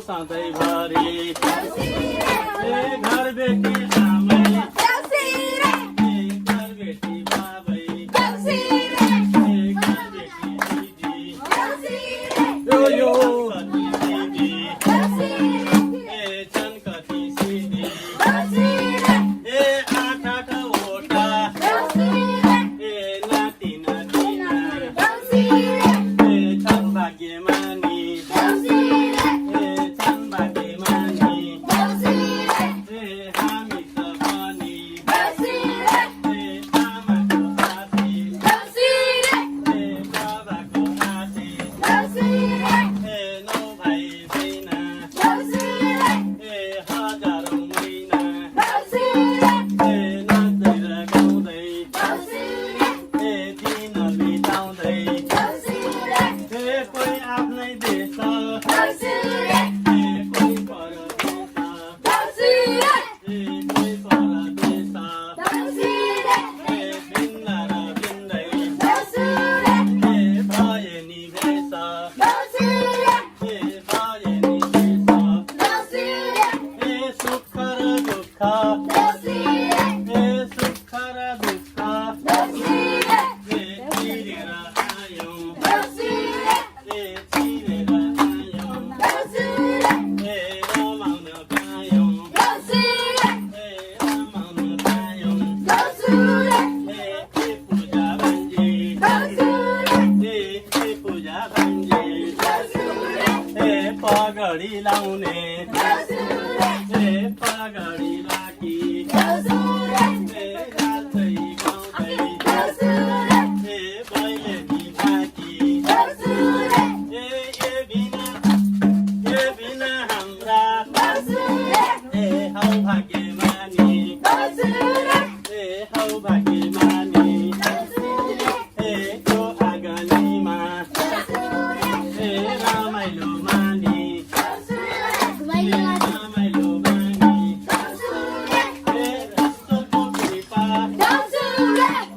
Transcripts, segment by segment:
सधैँभरि ए घर बेटी आमै ए घर बेटी बाबै ए घर बेटी दिदी यो कति दिदी ए छन् कति सिदी ए आठ आठ ओटा ए नाति नातिना ए छन् भाग्यमानी ए छन् भाग्यमानी ए हामी त पनि ए आमाको साथी ए बाबाको नाति ए नौ भाइ बहिना ए हजारौँ महिना ए नाच्दै र गाउँदै ए दिन बिताउँदै ए कोही आफ्नै देश ए कोही परदेश ए कोही परदेश ए भिन्न र भिन्दै ए भए नि भेष ए भए नि भेष ए सुख र दुःख ए सुख र दुःख ए चिरेर आयौँ ए चिरेर आयौँ ए रमाउन पायौँ ए रमाउन पायौँ ए पूजा भन्छे ए पूजा भन्छे ए पगडी लाउने ए पगडी लाकी ए नाच्दै गाउँदै ए भैलेनी थाकी ए बिना हाम्रा ए हौ भाग्यमानी ए हौ भाग्यमानी ए को आँगनीमा ए रमाइलो मानी ए रमाइलो मानी ए ईश्वरको कृपा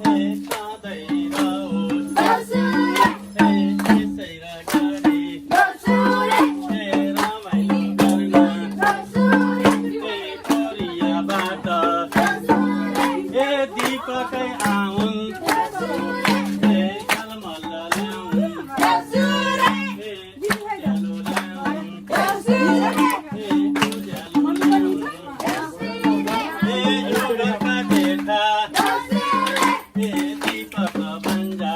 ए सधैँ रहोस् ए त्यसै र गरी ए रमाइलो गर्न ए कोरियाबाट ए दीपकै आउन् ए झलमल ल्याउन् ए उज्यालो ल्याउन् ए उज्यालो ल्याउन् ए युगका जेठा ए दीपक भञ्जा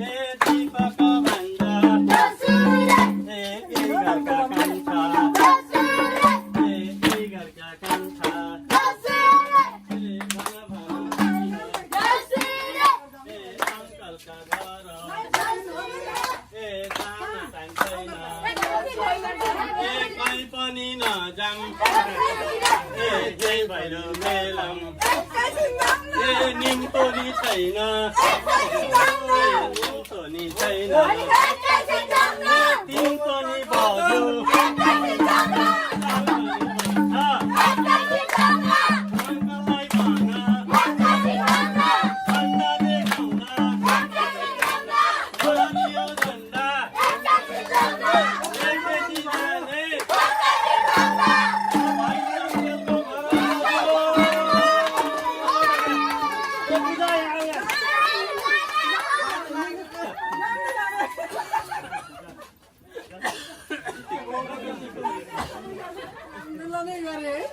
ए दीपक भञ्जा ए घरका कान्छा ए घरका कान्छा ए भन भन ए अङ्कलका घर ए जान चाहिँदैन ए कहीँ पनि नजाऊँ ए जय भैरो मेलम ए निम्तोनी छैन ए निम्तोनी छैन तिम्तोनी भाउजू अङ्कललाई भन झन्डा देखाउन छोडियो झन्डा ए बेटी जाने Não, nem agora é.